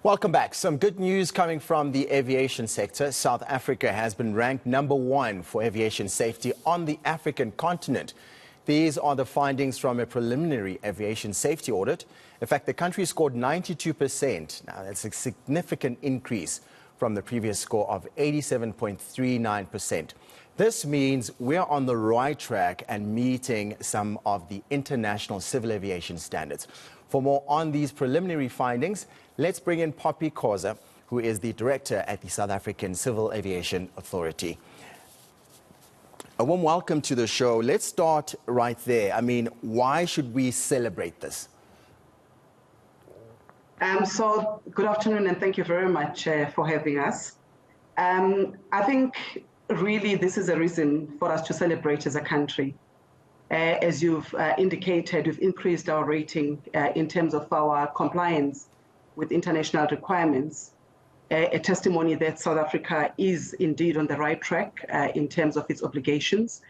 Welcome back. Some good news coming from the aviation sector. South Africa has been ranked #1 for aviation safety on the African continent. These are the findings from a preliminary aviation safety audit. In fact, the country scored 92%. Now, that's a significant increase from the previous score of 87.39%. This means we're on the right track and meeting some of the international civil aviation standards. For more on these preliminary findings, let's bring in Poppy Khoza, who is the director at the South African Civil Aviation Authority. A warm welcome to the show. Let's start right there. I mean, why should we celebrate this? So good afternoon, and thank you very much for having us. I think really this is a reason for us to celebrate as a country. As you've indicated, we've increased our rating in terms of our compliance with international requirements, a testimony that South Africa is indeed on the right track in terms of its obligations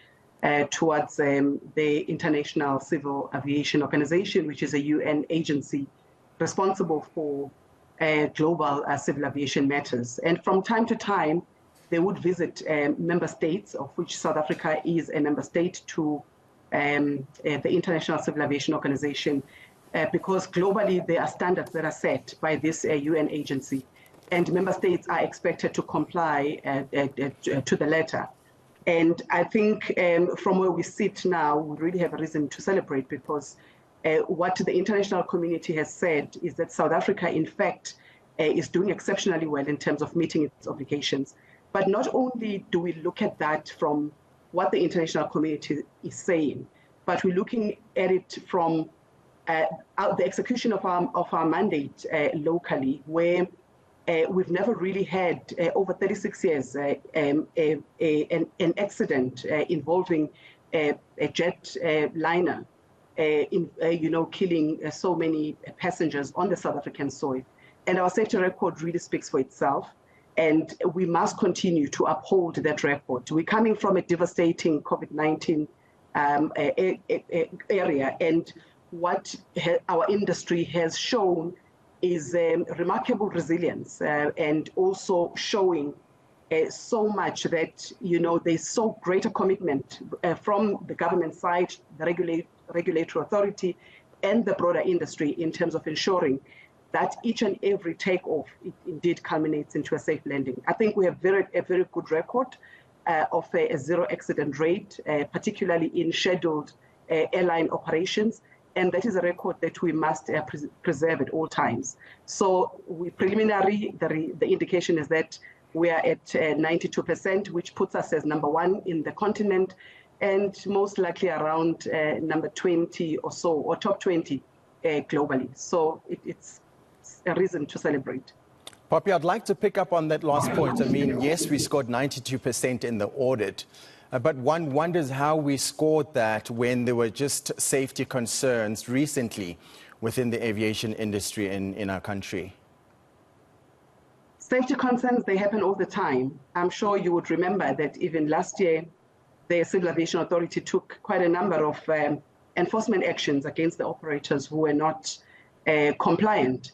towards the International Civil Aviation Organization, which is a UN agency responsible for global civil aviation matters. And from time to time, they would visit member states, of which South Africa is a member state, to the International Civil Aviation Organization, because globally there are standards that are set by this UN agency, and member states are expected to comply to the letter. And I think from where we sit now, we really have a reason to celebrate, because what the international community has said is that South Africa, in fact, is doing exceptionally well in terms of meeting its obligations. But not only do we look at that from what the international community is saying, but we're looking at it from the execution of our mandate locally, where we've never really had, over 36 years, an accident involving a jet liner, killing so many passengers on the South African soil. And our safety record really speaks for itself. And we must continue to uphold that record. We're coming from a devastating COVID-19 area, and what our industry has shown is remarkable resilience, and also showing so much that, there's so greater commitment from the government side, the regulatory authority, and the broader industry in terms of ensuring that each and every takeoff indeed culminates into a safe landing. I think we have a very good record of a zero accident rate, particularly in scheduled airline operations, and that is a record that we must preserve at all times. So preliminary, the indication is that we are at 92%, which puts us as #1 in the continent, and most likely around number 20 or so, or top 20 globally. So it's a reason to celebrate. Poppy, I'd like to pick up on that last point. I mean, yes, we scored 92% in the audit, but one wonders how we scored that when there were just safety concerns recently within the aviation industry in our country. Safety concerns, they happen all the time. I'm sure you would remember that even last year, the Civil Aviation Authority took quite a number of enforcement actions against the operators who were not compliant.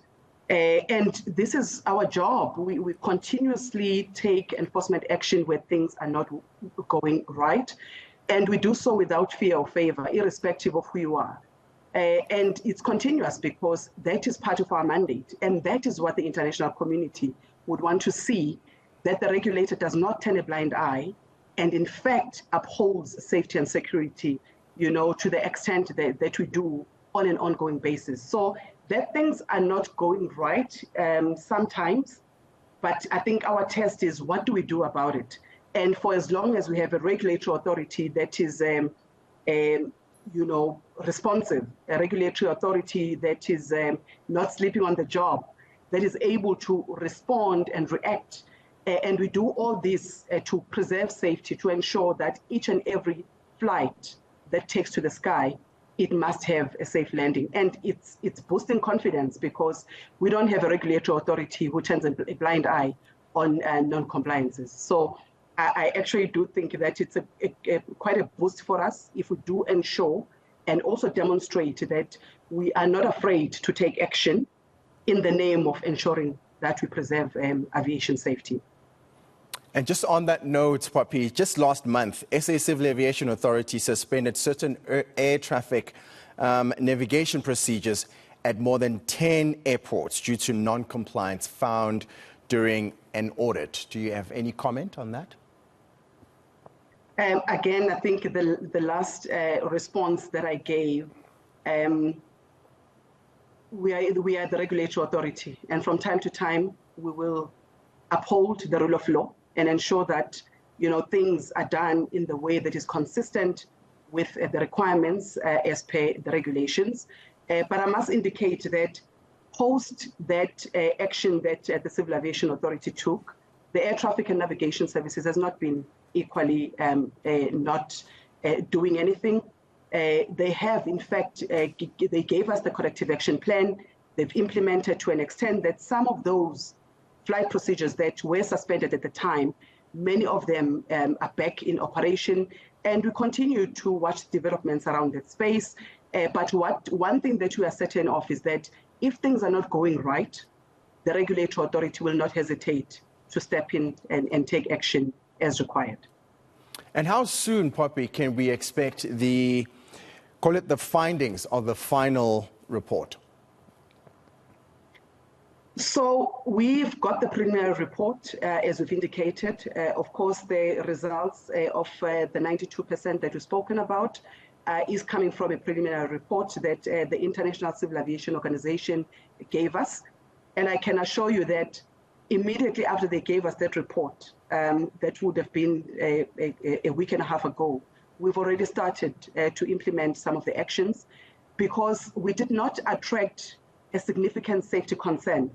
And this is our job. We continuously take enforcement action where things are not going right. And we do so without fear or favor, irrespective of who you are. And it's continuous, because that is part of our mandate. And that is what the international community would want to see, that the regulator does not turn a blind eye and in fact upholds safety and security, to the extent that we do on an ongoing basis. So that things are not going right sometimes, but I think our test is, what do we do about it? And for as long as we have a regulatory authority that is, responsive, a regulatory authority that is not sleeping on the job, that is able to respond and react, and we do all this to preserve safety, to ensure that each and every flight that takes to the sky, it must have a safe landing. And it's boosting confidence, because we don't have a regulatory authority who turns a blind eye on non-compliances. So I actually do think that it's quite a boost for us if we do ensure and also demonstrate that we are not afraid to take action in the name of ensuring that we preserve aviation safety. And just on that note, Poppy, just last month, SA Civil Aviation Authority suspended certain air traffic navigation procedures at more than 10 airports due to non-compliance found during an audit. Do you have any comment on that? Again, I think the last response that I gave, we are the regulatory authority, and from time to time we will uphold the rule of law and ensure that things are done in the way that is consistent with the requirements as per the regulations. But I must indicate that post that action that the Civil Aviation Authority took, the Air Traffic and Navigation Services has not been equally not doing anything. They have, in fact, they gave us the corrective action plan. They've implemented to an extent that some of those flight procedures that were suspended at the time, many of them are back in operation, and we continue to watch developments around that space. But one thing that we are certain of is that if things are not going right, the regulatory authority will not hesitate to step in and take action as required. And how soon, Poppy, can we expect the findings of the final report? So we've got the preliminary report, as we've indicated. Of course, the results of the 92% that we've spoken about is coming from a preliminary report that the International Civil Aviation Organization gave us. And I can assure you that immediately after they gave us that report, that would have been a week and a half ago, we've already started to implement some of the actions because we did not attract a significant safety concern.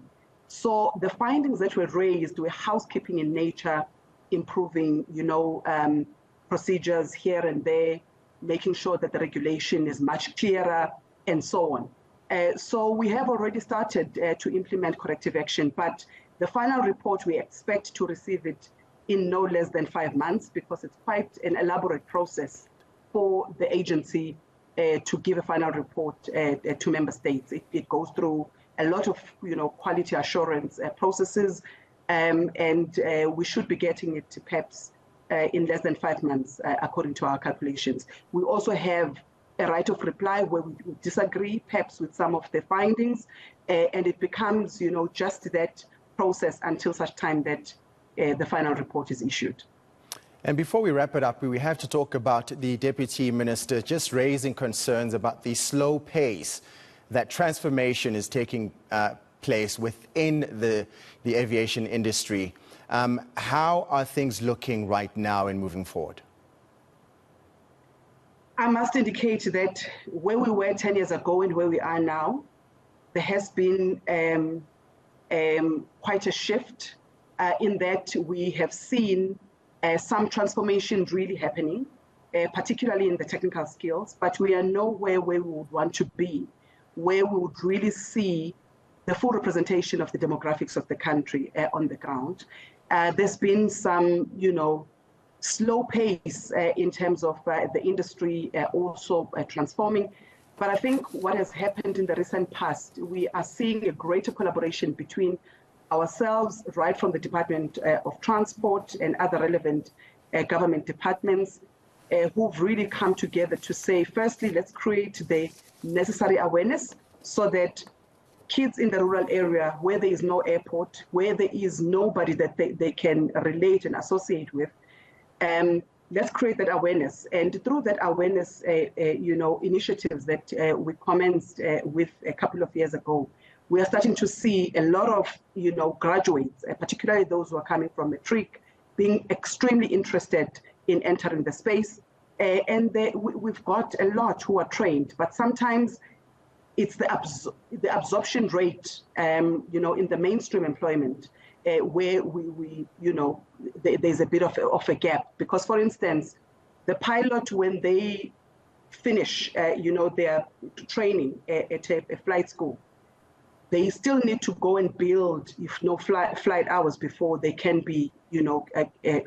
So the findings that were raised were housekeeping in nature, improving, procedures here and there, making sure that the regulation is much clearer, and so on. So we have already started to implement corrective action, but the final report, we expect to receive it in no less than 5 months because it's quite an elaborate process for the agency to give a final report to member states. It goes through a lot of quality assurance processes, and we should be getting it to PEPs in less than 5 months, according to our calculations. We also have a right of reply where we disagree perhaps with some of the findings, and it becomes just that process until such time that the final report is issued. And before we wrap it up, we have to talk about the Deputy Minister just raising concerns about the slow pace that transformation is taking place within the aviation industry. How are things looking right now and moving forward? I must indicate that where we were 10 years ago and where we are now, there has been quite a shift in that we have seen some transformation really happening, particularly in the technical skills, but we are nowhere where we would want to be, where we would really see the full representation of the demographics of the country on the ground. There's been some, slow pace in terms of the industry also transforming. But I think what has happened in the recent past, we are seeing a greater collaboration between ourselves, right from the Department of Transport and other relevant government departments, who've really come together to say, firstly, let's create the necessary awareness so that kids in the rural area where there is no airport, where there is nobody that they can relate and associate with, let's create that awareness. And through that awareness, initiatives that we commenced with a couple of years ago, we are starting to see a lot of, graduates, particularly those who are coming from matric, being extremely interested in entering the space. And we've got a lot who are trained, but sometimes it's the absorption rate, in the mainstream employment, where there's a bit of a gap. Because, for instance, the pilot, when they finish, their training at a flight school, they still need to go and build, flight hours before they can be,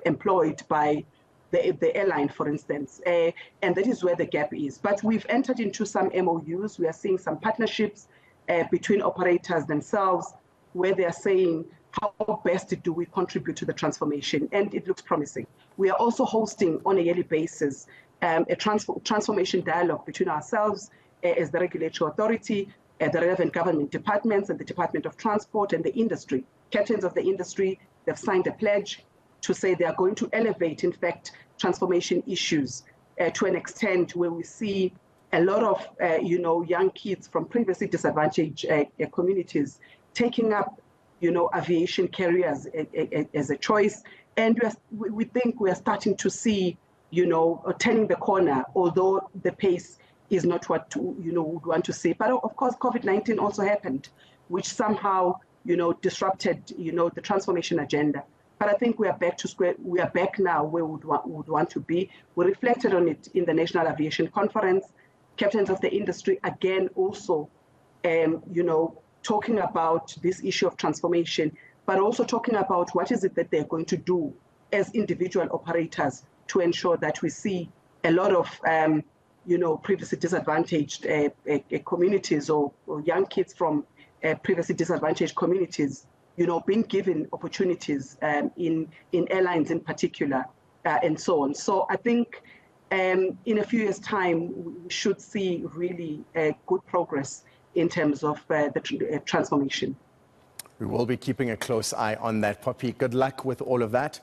employed by the airline, for instance. And that is where the gap is. But we've entered into some MOUs. We are seeing some partnerships between operators themselves, where they are saying, how best do we contribute to the transformation? And it looks promising. We are also hosting on a yearly basis a transformation dialogue between ourselves as the regulatory authority, the relevant government departments and the Department of Transport and the industry. Captains of the industry, they've signed a pledge to say they are going to elevate, in fact, transformation issues to an extent where we see a lot of young kids from previously disadvantaged communities taking up aviation careers as a choice. And we think we are starting to see, turning the corner, although the pace is not what would want to see. But of course, COVID-19 also happened, which somehow, disrupted, the transformation agenda. But I think we are back now where we would want to be. We reflected on it in the National Aviation Conference. Captains of the industry, again, also, talking about this issue of transformation, but also talking about what is it that they're going to do as individual operators to ensure that we see a lot of, previously disadvantaged communities or young kids from previously disadvantaged communities, being given opportunities in airlines in particular, and so on. So I think in a few years' time, we should see really good progress in terms of the transformation. We will be keeping a close eye on that, Poppy. Good luck with all of that.